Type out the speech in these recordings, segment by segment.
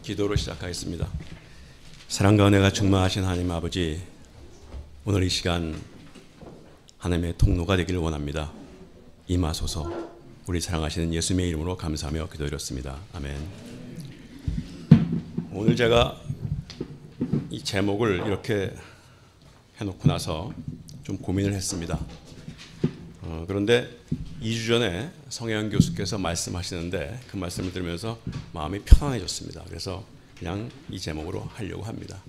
기도로 시작하겠습니다. 사랑과 은혜가 충만하신 하나님 아버지, 오늘 이 시간 하나님의 통로가 되기를 원합니다. 임하소서. 우리 사랑하시는 예수님의 이름으로 감사하며 기도드렸습니다. 아멘. 오늘 제가 이 제목을 이렇게 해놓고 나서 좀 고민을 했습니다. 그런데 2주 전에 성혜영 교수께서 말씀하시는데 그 말씀을 들으면서 마음이 편안해졌습니다. 그래서 그냥 이 제목으로 하려고 합니다.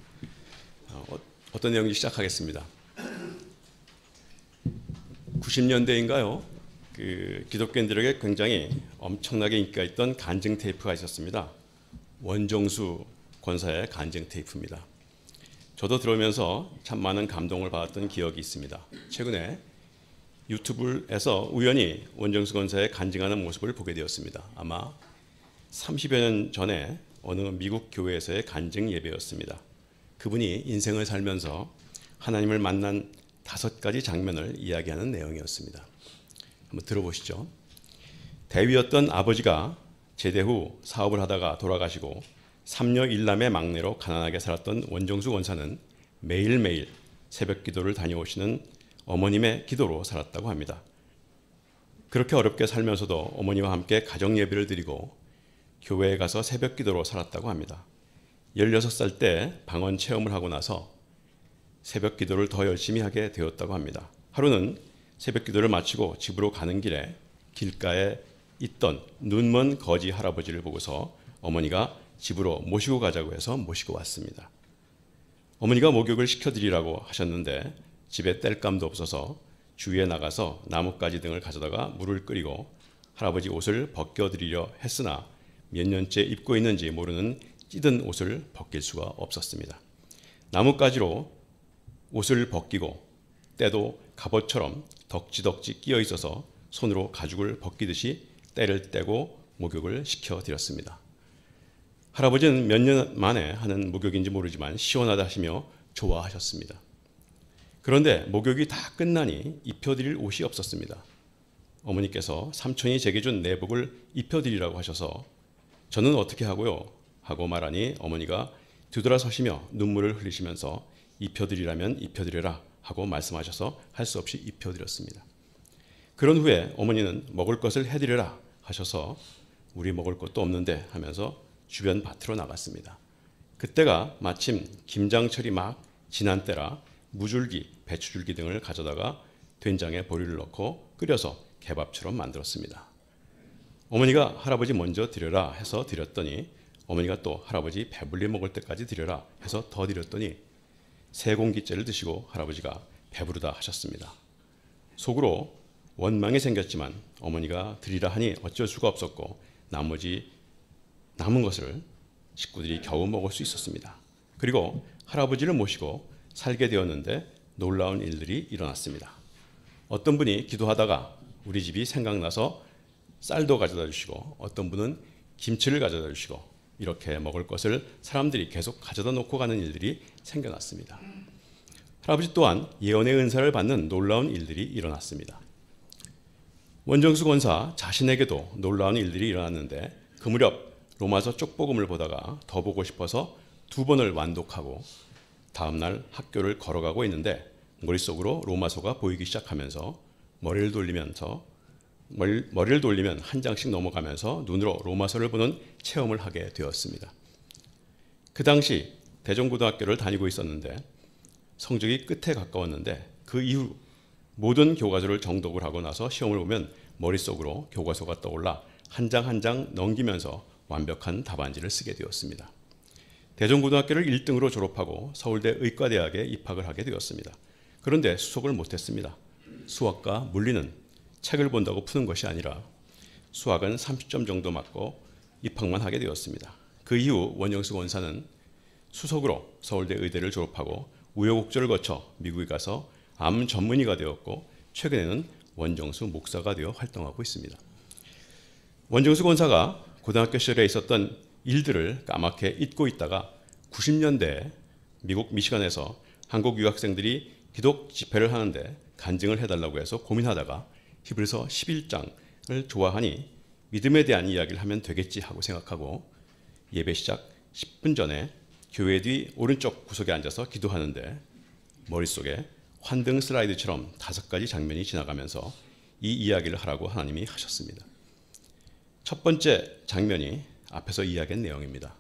어떤 내용인지 시작하겠습니다. 90년대인가요? 그 기독교인들에게 굉장히 엄청나게 인기가 있던 간증 테이프가 있었습니다. 원정수 권사의 간증 테이프입니다. 저도 들으면서 참 많은 감동을 받았던 기억이 있습니다. 최근에 유튜브에서 우연히 원정수 권사의 간증하는 모습을 보게 되었습니다. 아마 30여 년 전에 어느 미국 교회에서의 간증 예배였습니다. 그분이 인생을 살면서 하나님을 만난 5가지 장면을 이야기하는 내용이었습니다. 한번 들어보시죠. 대위였던 아버지가 제대 후 사업을 하다가 돌아가시고 3녀 1남의 막내로 가난하게 살았던 원정수 권사는 매일매일 새벽 기도를 다녀오시는 어머님의 기도로 살았다고 합니다. 그렇게 어렵게 살면서도 어머니와 함께 가정 예배를 드리고 교회에 가서 새벽 기도로 살았다고 합니다. 16살 때 방언 체험을 하고 나서 새벽 기도를 더 열심히 하게 되었다고 합니다. 하루는 새벽 기도를 마치고 집으로 가는 길에 길가에 있던 눈먼 거지 할아버지를 보고서 어머니가 집으로 모시고 가자고 해서 모시고 왔습니다. 어머니가 목욕을 시켜드리라고 하셨는데 집에 뗄감도 없어서 주위에 나가서 나뭇가지 등을 가져다가 물을 끓이고 할아버지 옷을 벗겨드리려 했으나 몇 년째 입고 있는지 모르는 찌든 옷을 벗길 수가 없었습니다. 나뭇가지로 옷을 벗기고 때도 갑옷처럼 덕지덕지 끼어 있어서 손으로 가죽을 벗기듯이 때를 떼고 목욕을 시켜드렸습니다. 할아버지는 몇 년 만에 하는 목욕인지 모르지만 시원하다 하시며 좋아하셨습니다. 그런데 목욕이 다 끝나니 입혀드릴 옷이 없었습니다. 어머니께서 삼촌이 제게 준 내복을 입혀드리라고 하셔서 저는 어떻게 하고요? 하고 말하니 어머니가 뒤돌아서시며 눈물을 흘리시면서 입혀드리라면 입혀드려라 하고 말씀하셔서 할 수 없이 입혀드렸습니다. 그런 후에 어머니는 먹을 것을 해드려라 하셔서 우리 먹을 것도 없는데 하면서 주변 밭으로 나갔습니다. 그때가 마침 김장철이 막 지난 때라 무줄기, 배추줄기 등을 가져다가 된장에 보리를 넣고 끓여서 개밥처럼 만들었습니다. 어머니가 할아버지 먼저 드려라 해서 드렸더니 어머니가 또 할아버지 배불리 먹을 때까지 드려라 해서 더 드렸더니 3공기째를 드시고 할아버지가 배부르다 하셨습니다. 속으로 원망이 생겼지만 어머니가 드리라 하니 어쩔 수가 없었고 나머지 남은 것을 식구들이 겨우 먹을 수 있었습니다. 그리고 할아버지를 모시고 살게 되었는데 놀라운 일들이 일어났습니다. 어떤 분이 기도하다가 우리 집이 생각나서 쌀도 가져다 주시고 어떤 분은 김치를 가져다 주시고 이렇게 먹을 것을 사람들이 계속 가져다 놓고 가는 일들이 생겨났습니다. 할아버지 또한 예언의 은사를 받는 놀라운 일들이 일어났습니다. 원정수 권사 자신에게도 놀라운 일들이 일어났는데 그 무렵 로마서 쪽복음을 보다가 더 보고 싶어서 2번을 완독하고 다음날 학교를 걸어가고 있는데 머릿속으로 로마서가 보이기 시작하면서 머리를 돌리면 한 장씩 넘어가면서 눈으로 로마서를 보는 체험을 하게 되었습니다. 그 당시 대전고등학교를 다니고 있었는데 성적이 끝에 가까웠는데 그 이후 모든 교과서를 정독을 하고 나서 시험을 보면 머릿속으로 교과서가 떠올라 한 장 한 장 넘기면서 완벽한 답안지를 쓰게 되었습니다. 대전고등학교를 1등으로 졸업하고 서울대 의과대학에 입학을 하게 되었습니다. 그런데 수석을 못했습니다. 수학과 물리는 책을 본다고 푸는 것이 아니라 수학은 30점 정도 맞고 입학만 하게 되었습니다. 그 이후 원정수 권사는 수석으로 서울대 의대를 졸업하고 우여곡절을 거쳐 미국에 가서 암 전문의가 되었고 최근에는 원정수 목사가 되어 활동하고 있습니다. 원정수 권사가 고등학교 시절에 있었던 일들을 까맣게 잊고 있다가 90년대에 미국 미시간에서 한국 유학생들이 기독 집회를 하는데 간증을 해달라고 해서 고민하다가 히브리서 11장을 좋아하니 믿음에 대한 이야기를 하면 되겠지 하고 생각하고 예배 시작 10분 전에 교회 뒤 오른쪽 구석에 앉아서 기도하는데 머릿속에 환등 슬라이드처럼 5가지 장면이 지나가면서 이 이야기를 하라고 하나님이 하셨습니다. 첫 번째 장면이 앞에서 이야기한 내용입니다.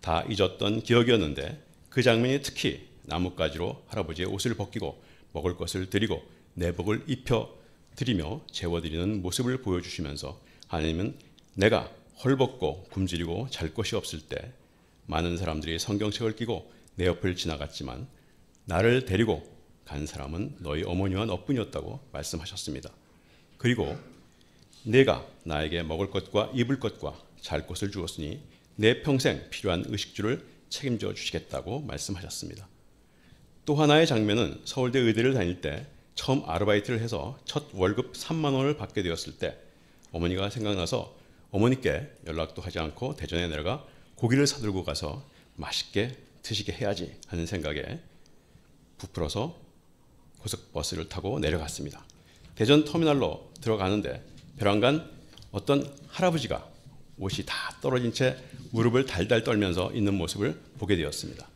다 잊었던 기억이었는데 그 장면이 특히 나뭇가지로 할아버지의 옷을 벗기고 먹을 것을 드리고 내복을 입혀 드리며 재워드리는 모습을 보여주시면서 하나님은 내가 헐벗고 굶주리고 잘 것이 없을 때 많은 사람들이 성경책을 끼고 내 옆을 지나갔지만 나를 데리고 간 사람은 너희 어머니와 너뿐이었다고 말씀하셨습니다. 그리고 내가 나에게 먹을 것과 입을 것과 잘 것을 주었으니 내 평생 필요한 의식주를 책임져 주시겠다고 말씀하셨습니다. 또 하나의 장면은 서울대 의대를 다닐 때 처음 아르바이트를 해서 첫 월급 3만 원을 받게 되었을 때 어머니가 생각나서 어머니께 연락도 하지 않고 대전에 내려가 고기를 사들고 가서 맛있게 드시게 해야지 하는 생각에 부풀어서 고속버스를 타고 내려갔습니다. 대전 터미널로 들어가는데 벼랑간 어떤 할아버지가 옷이 다 떨어진 채 무릎을 달달 떨면서 있는 모습을 보게 되었습니다.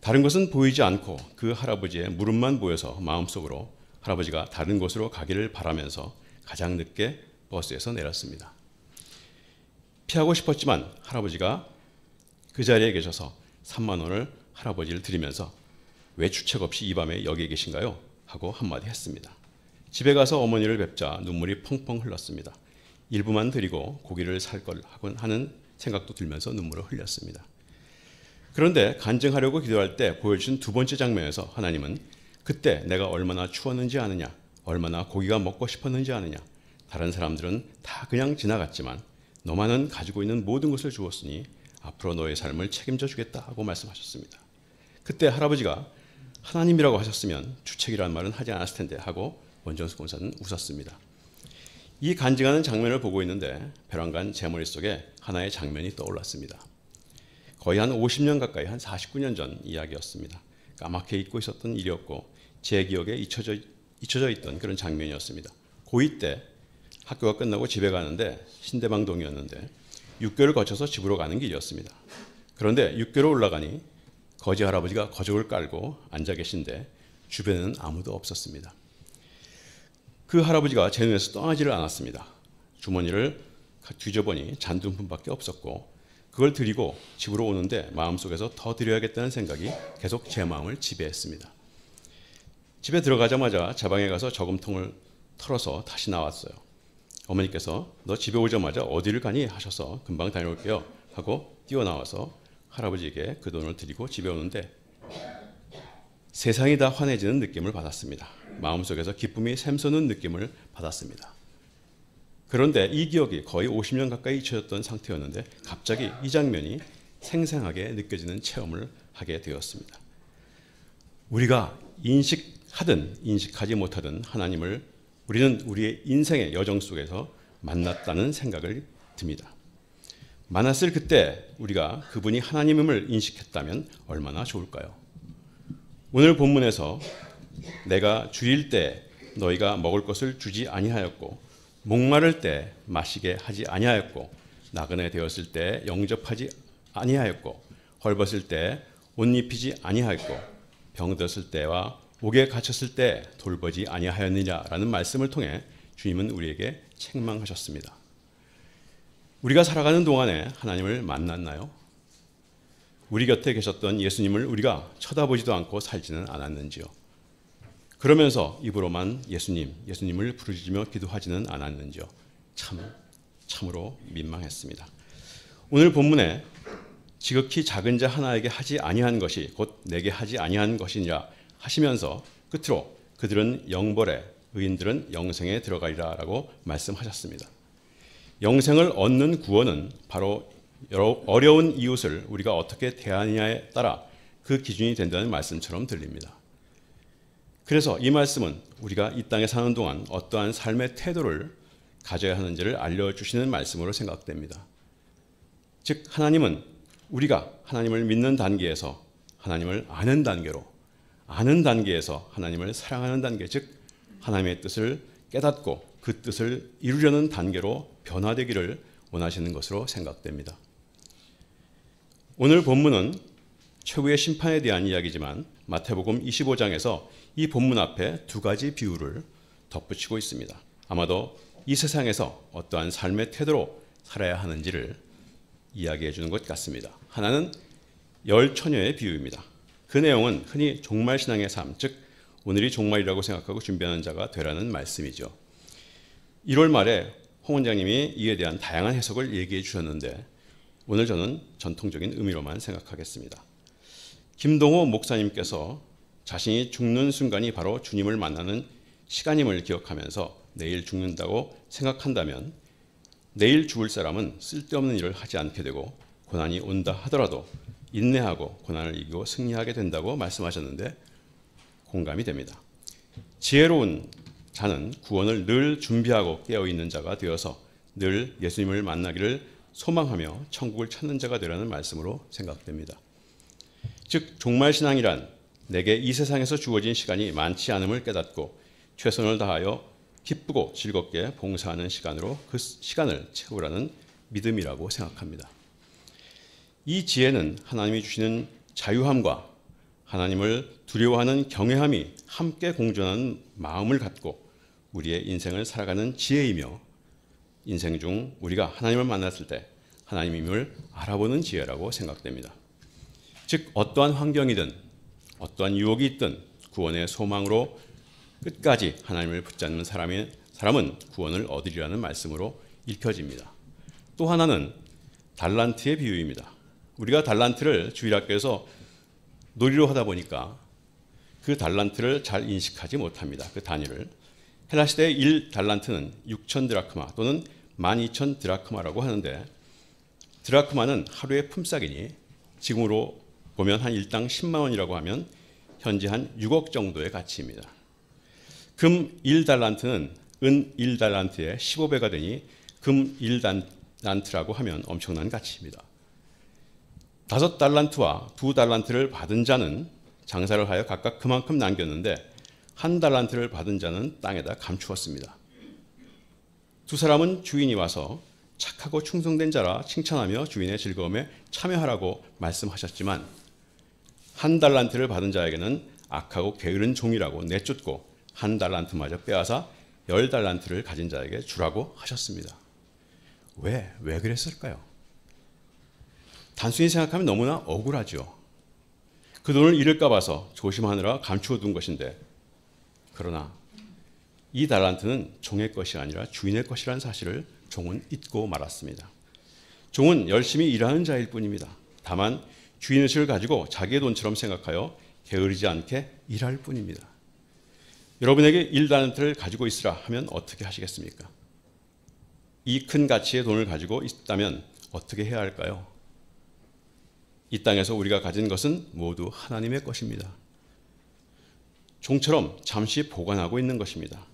다른 것은 보이지 않고 그 할아버지의 무릎만 보여서 마음속으로 할아버지가 다른 곳으로 가기를 바라면서 가장 늦게 버스에서 내렸습니다. 피하고 싶었지만 할아버지가 그 자리에 계셔서 3만 원을 할아버지를 드리면서 왜 주책 없이 이 밤에 여기에 계신가요? 하고 한마디 했습니다. 집에 가서 어머니를 뵙자 눈물이 펑펑 흘렀습니다. 일부만 드리고 고기를 살 걸 하는 생각도 들면서 눈물을 흘렸습니다. 그런데 간증하려고 기도할 때 보여주신 두 번째 장면에서 하나님은 그때 내가 얼마나 추웠는지 아느냐, 얼마나 고기가 먹고 싶었는지 아느냐, 다른 사람들은 다 그냥 지나갔지만 너만은 가지고 있는 모든 것을 주었으니 앞으로 너의 삶을 책임져 주겠다 하고 말씀하셨습니다. 그때 할아버지가 하나님이라고 하셨으면 주책이라는 말은 하지 않았을 텐데 하고 원정수 권사는 웃었습니다. 이 간증하는 장면을 보고 있는데 벼랑간 제 머릿속에 하나의 장면이 떠올랐습니다. 거의 한 50년 가까이 한 49년 전 이야기였습니다. 까맣게 잊고 있었던 일이었고 제 기억에 잊혀져 있던 그런 장면이었습니다. 고2 때 학교가 끝나고 집에 가는데 신대방동이었는데 6교를 거쳐서 집으로 가는 길이었습니다. 그런데 6교로 올라가니 거지 할아버지가 거적을 깔고 앉아 계신데 주변에는 아무도 없었습니다. 그 할아버지가 제 눈에서 떠나지를 않았습니다. 주머니를 뒤져보니 잔돈뿐밖에 없었고 그걸 드리고 집으로 오는데 마음속에서 더 드려야겠다는 생각이 계속 제 마음을 지배했습니다. 집에 들어가자마자 제 방에 가서 저금통을 털어서 다시 나왔어요. 어머니께서 너 집에 오자마자 어디를 가니 하셔서 금방 다녀올게요 하고 뛰어나와서 할아버지에게 그 돈을 드리고 집에 오는데 세상이 다 환해지는 느낌을 받았습니다. 마음속에서 기쁨이 샘솟는 느낌을 받았습니다. 그런데 이 기억이 거의 50년 가까이 잊혀졌던 상태였는데 갑자기 이 장면이 생생하게 느껴지는 체험을 하게 되었습니다. 우리가 인식하든 인식하지 못하든 하나님을 우리는 우리의 인생의 여정 속에서 만났다는 생각을 듭니다. 만났을 그때 우리가 그분이 하나님임을 인식했다면 얼마나 좋을까요? 오늘 본문에서 내가 주일 때 너희가 먹을 것을 주지 아니하였고 목마를 때 마시게 하지 아니하였고 나그네 되었을 때 영접하지 아니하였고 헐벗을 때 옷 입히지 아니하였고 병들었을 때와 옥에 갇혔을 때 돌보지 아니하였느냐라는 말씀을 통해 주님은 우리에게 책망하셨습니다. 우리가 살아가는 동안에 하나님을 만났나요? 우리 곁에 계셨던 예수님을 우리가 쳐다보지도 않고 살지는 않았는지요? 그러면서 입으로만 예수님을 부르짖으며 기도하지는 않았는지요? 참으로 민망했습니다. 오늘 본문에 지극히 작은 자 하나에게 하지 아니한 것이 곧 내게 하지 아니한 것이니라 하시면서 끝으로 그들은 영벌에 의인들은 영생에 들어가리라라고 말씀하셨습니다. 영생을 얻는 구원은 바로 어려운 이웃을 우리가 어떻게 대하느냐에 따라 그 기준이 된다는 말씀처럼 들립니다. 그래서 이 말씀은 우리가 이 땅에 사는 동안 어떠한 삶의 태도를 가져야 하는지를 알려주시는 말씀으로 생각됩니다. 즉 하나님은 우리가 하나님을 믿는 단계에서 하나님을 아는 단계에서 하나님을 사랑하는 단계, 즉 하나님의 뜻을 깨닫고 그 뜻을 이루려는 단계로 변화되기를 원하시는 것으로 생각됩니다. 오늘 본문은 최후의 심판에 대한 이야기지만 마태복음 25장에서 이 본문 앞에 두 가지 비유를 덧붙이고 있습니다. 아마도 이 세상에서 어떠한 삶의 태도로 살아야 하는지를 이야기해 주는 것 같습니다. 하나는 열 처녀의 비유입니다. 그 내용은 흔히 종말신앙의 삶, 즉 오늘이 종말이라고 생각하고 준비하는 자가 되라는 말씀이죠. 1월 말에 홍 원장님이 이에 대한 다양한 해석을 얘기해 주셨는데 오늘 저는 전통적인 의미로만 생각하겠습니다. 김동호 목사님께서 자신이 죽는 순간이 바로 주님을 만나는 시간임을 기억하면서 내일 죽는다고 생각한다면 내일 죽을 사람은 쓸데없는 일을 하지 않게 되고 고난이 온다 하더라도 인내하고 고난을 이기고 승리하게 된다고 말씀하셨는데 공감이 됩니다. 지혜로운 자는 구원을 늘 준비하고 깨어있는 자가 되어서 늘 예수님을 만나기를 소망하며 천국을 찾는 자가 되라는 말씀으로 생각됩니다. 즉 종말신앙이란 내게 이 세상에서 주어진 시간이 많지 않음을 깨닫고 최선을 다하여 기쁘고 즐겁게 봉사하는 시간으로 그 시간을 채우라는 믿음이라고 생각합니다. 이 지혜는 하나님이 주시는 자유함과 하나님을 두려워하는 경외함이 함께 공존하는 마음을 갖고 우리의 인생을 살아가는 지혜이며 인생 중 우리가 하나님을 만났을 때 하나님임을 알아보는 지혜라고 생각됩니다. 즉 어떠한 환경이든 어떠한 유혹이 있든 구원의 소망으로 끝까지 하나님을 붙잡는 사람은 구원을 얻으리라는 말씀으로 읽혀집니다. 또 하나는 달란트의 비유입니다. 우리가 달란트를 주일학교에서 놀이로 하다 보니까 그 달란트를 잘 인식하지 못합니다. 그 단위를. 헬라 시대의 1달란트는 6천 드라크마 또는 12,000 드라크마라고 하는데 드라크마는 하루의 품삯이니 지금으로 보면 한 일당 10만 원이라고 하면 현재 한 6억 정도의 가치입니다. 금 1달란트는 은 1달란트의 15배가 되니 금 1달란트라고 하면 엄청난 가치입니다. 5달란트와 2달란트를 받은 자는 장사를 하여 각각 그만큼 남겼는데 1달란트를 받은 자는 땅에다 감추었습니다. 두 사람은 주인이 와서 착하고 충성된 자라 칭찬하며 주인의 즐거움에 참여하라고 말씀하셨지만 1달란트를 받은 자에게는 악하고 게으른 종이라고 내쫓고 1달란트마저 빼앗아 10달란트를 가진 자에게 주라고 하셨습니다. 왜 그랬을까요? 단순히 생각하면 너무나 억울하죠. 그 돈을 잃을까 봐서 조심하느라 감추어 둔 것인데 그러나 이 달란트는 종의 것이 아니라 주인의 것이라는 사실을 종은 잊고 말았습니다. 종은 열심히 일하는 자일 뿐입니다. 다만 주인의식을 가지고 자기의 돈처럼 생각하여 게으르지 않게 일할 뿐입니다. 여러분에게 1달란트를 가지고 있으라 하면 어떻게 하시겠습니까? 이 큰 가치의 돈을 가지고 있다면 어떻게 해야 할까요? 이 땅에서 우리가 가진 것은 모두 하나님의 것입니다. 종처럼 잠시 보관하고 있는 것입니다.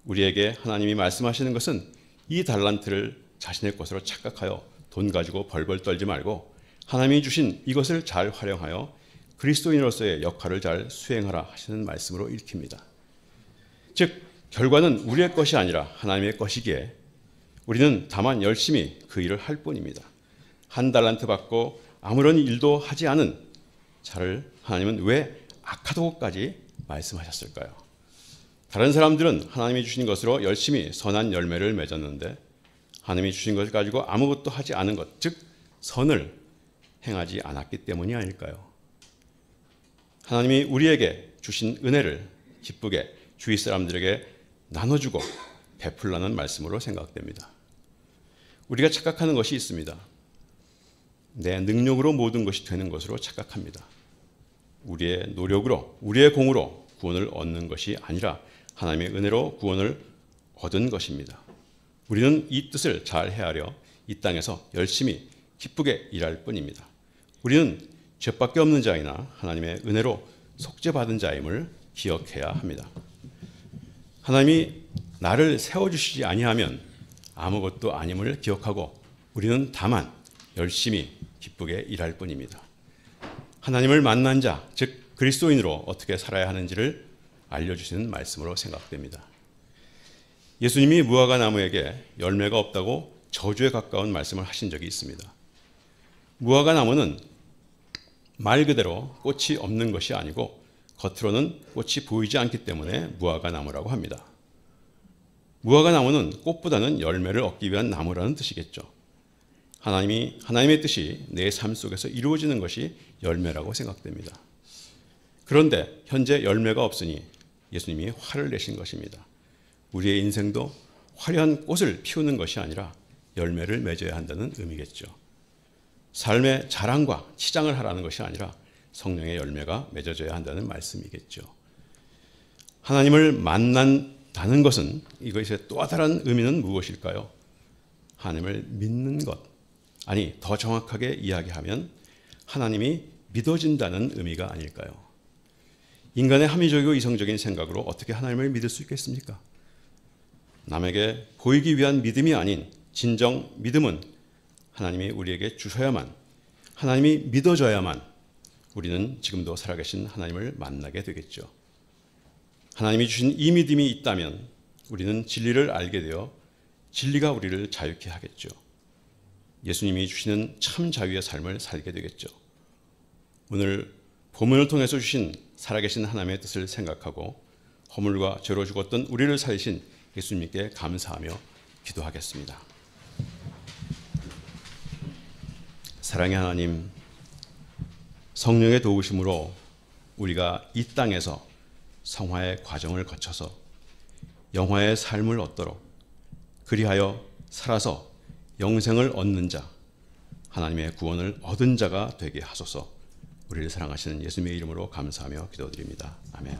우리에게 하나님이 말씀하시는 것은 이 달란트를 자신의 것으로 착각하여 돈 가지고 벌벌 떨지 말고 하나님이 주신 이것을 잘 활용하여 그리스도인으로서의 역할을 잘 수행하라 하시는 말씀으로 읽힙니다. 즉 결과는 우리의 것이 아니라 하나님의 것이기에 우리는 다만 열심히 그 일을 할 뿐입니다. 1달란트 받고 아무런 일도 하지 않은 자를 하나님은 왜 악하다고까지 말씀하셨을까요? 다른 사람들은 하나님이 주신 것으로 열심히 선한 열매를 맺었는데 하나님이 주신 것을 가지고 아무것도 하지 않은 것, 즉 선을 행하지 않았기 때문이 아닐까요? 하나님이 우리에게 주신 은혜를 기쁘게 주위 사람들에게 나눠주고 베풀라는 말씀으로 생각됩니다. 우리가 착각하는 것이 있습니다. 내 능력으로 모든 것이 되는 것으로 착각합니다. 우리의 노력으로, 우리의 공으로 구원을 얻는 것이 아니라 하나님의 은혜로 구원을 얻은 것입니다. 우리는 이 뜻을 잘 헤아려 이 땅에서 열심히 기쁘게 일할 뿐입니다. 우리는 죄밖에 없는 자이나 하나님의 은혜로 속죄받은 자임을 기억해야 합니다. 하나님이 나를 세워주시지 아니하면 아무것도 아님을 기억하고 우리는 다만 열심히 기쁘게 일할 뿐입니다. 하나님을 만난 자, 즉 그리스도인으로 어떻게 살아야 하는지를 알려주시는 말씀으로 생각됩니다. 예수님이 무화과 나무에게 열매가 없다고 저주에 가까운 말씀을 하신 적이 있습니다. 무화과 나무는 말 그대로 꽃이 없는 것이 아니고 겉으로는 꽃이 보이지 않기 때문에 무화과 나무라고 합니다. 무화과 나무는 꽃보다는 열매를 얻기 위한 나무라는 뜻이겠죠. 하나님의 뜻이 내 삶 속에서 이루어지는 것이 열매라고 생각됩니다. 그런데 현재 열매가 없으니 예수님이 화를 내신 것입니다. 우리의 인생도 화려한 꽃을 피우는 것이 아니라 열매를 맺어야 한다는 의미겠죠. 삶의 자랑과 치장을 하라는 것이 아니라 성령의 열매가 맺어져야 한다는 말씀이겠죠. 하나님을 만난다는 것은 이것의 또 다른 의미는 무엇일까요? 하나님을 믿는 것, 아니 더 정확하게 이야기하면 하나님이 믿어진다는 의미가 아닐까요? 인간의 합리적이고 이성적인 생각으로 어떻게 하나님을 믿을 수 있겠습니까? 남에게 보이기 위한 믿음이 아닌 진정 믿음은 하나님이 우리에게 주셔야만, 하나님이 믿어져야만 우리는 지금도 살아계신 하나님을 만나게 되겠죠. 하나님이 주신 이 믿음이 있다면 우리는 진리를 알게 되어 진리가 우리를 자유케 하겠죠. 예수님이 주시는 참 자유의 삶을 살게 되겠죠. 오늘 본문을 통해서 주신 살아계신 하나님의 뜻을 생각하고 허물과 죄로 죽었던 우리를 살리신 예수님께 감사하며 기도하겠습니다. 사랑의 하나님, 성령의 도우심으로 우리가 이 땅에서 성화의 과정을 거쳐서 영화의 삶을 얻도록, 그리하여 살아서 영생을 얻는 자, 하나님의 구원을 얻은 자가 되게 하소서. 우리를 사랑하시는 예수님의 이름으로 감사하며 기도드립니다. 아멘.